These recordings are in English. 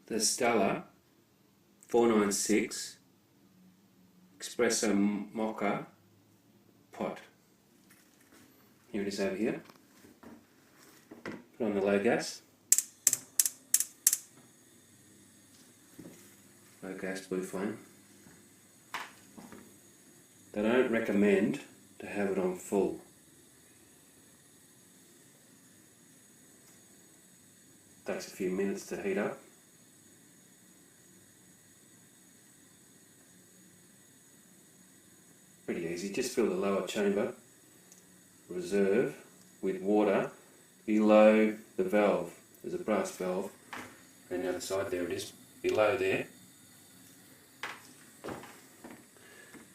the Stella 496 Espresso moka pot. Here it is over here. Put on the low gas. Low gas blue flame. They don't recommend to have it on full. Takes a few minutes to heat up. Pretty easy, just fill the lower chamber reserve with water below the valve. There's a brass valve, and the other side there it is, below there.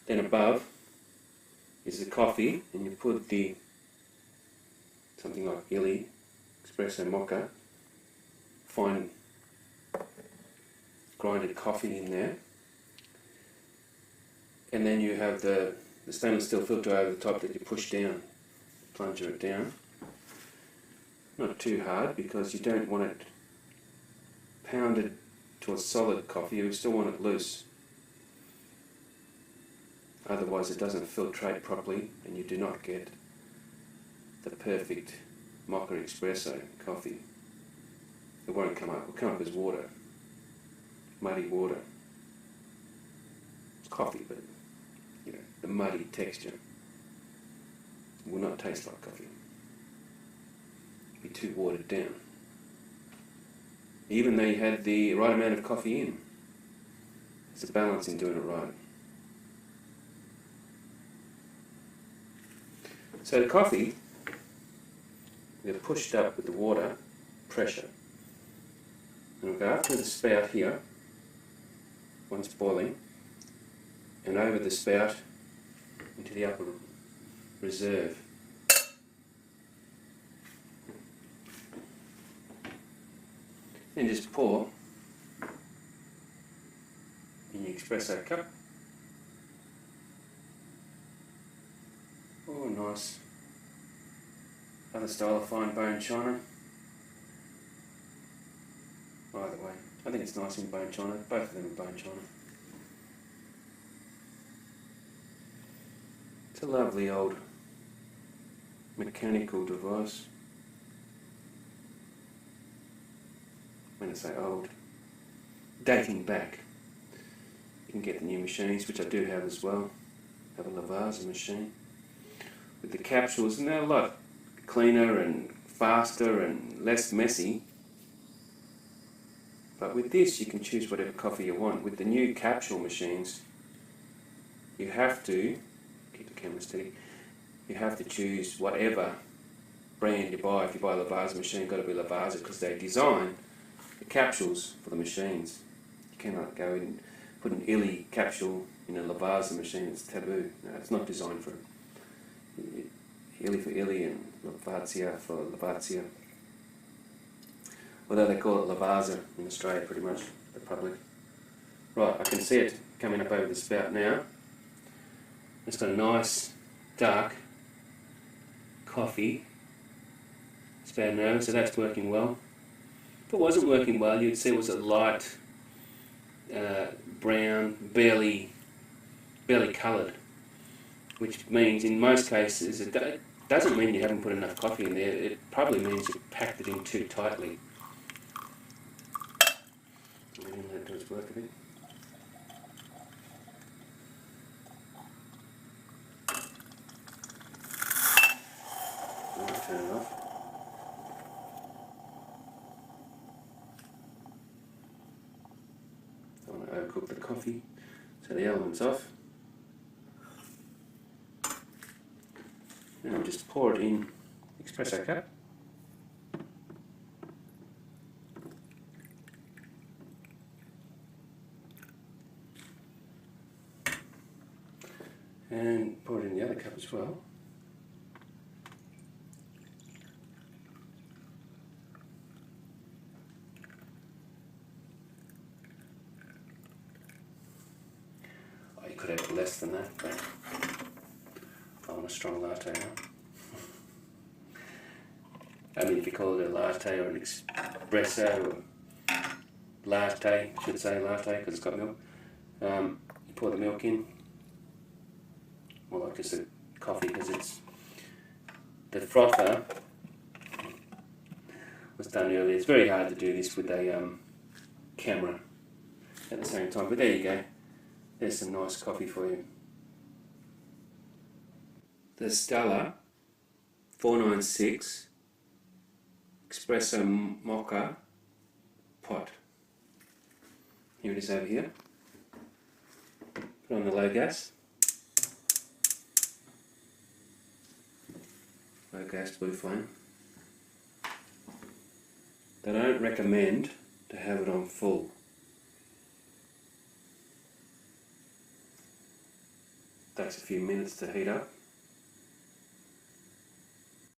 Then above is the coffee, and you put the something like illy, espresso moka, fine grinded coffee in there. And then you have the stainless steel filter over the top that you push down, plunger it down. Not too hard because you don't want it pounded to a solid coffee, you still want it loose. Otherwise it doesn't filtrate properly and you do not get the perfect moka espresso coffee. It won't come up, it will come up as water, muddy water. It's coffee, but you know, the muddy texture will not taste like coffee. It'll be too watered down. Even though you had the right amount of coffee in. It's a balance in doing it right. So the coffee, we're pushed up with the water pressure. And we'll go up to the spout here, once boiling, and over the spout into the upper reserve. Then just pour in your espresso cup. Oh, nice. Other style of fine bone china. Either way, I think it's nice in bone china. Both of them are bone china. It's a lovely old mechanical device. When I say old, dating back. You can get the new machines, which I do have as well. I have a Lavazza machine with the capsules, and they're a lot cleaner and faster and less messy. But with this you can choose whatever coffee you want. With the new capsule machines, you have to, keep the camera steady, you have to choose whatever brand you buy. If you buy a Lavazza machine, it's got to be Lavazza because they design the capsules for the machines. You cannot go in and put an illy capsule in a Lavazza machine, it's taboo. No, it's not designed for it. Illy for illy and Lavazza for Lavazza. Although they call it Lavazza in Australia pretty much, the public. Right, I can see it coming up over the spout now. It's got a nice dark coffee spout now, so that's working well. If it wasn't working well, you'd see it was a light brown, barely coloured, which means in most cases it doesn't mean you haven't put enough coffee in there. It probably means you packed it in too tightly. Let it do its work a bit. I'll turn it off. I want to overcook the coffee, so the element's off. And I'll just pour it in espresso cup. And pour it in the other cup as well. Oh, you could have it less than that, but I want a strong latte now. I mean, if you call it a latte or an espresso or latte, I should say latte because it's got milk. You pour the milk in, more like just a coffee because it's the frother was done earlier. It's very hard to do this with a camera at the same time, but there you go. There's some nice coffee for you. The Stella 496 Espresso moka pot. Here it is over here. Put on the low gas. Low gas blue flame. They don't recommend to have it on full. Takes a few minutes to heat up.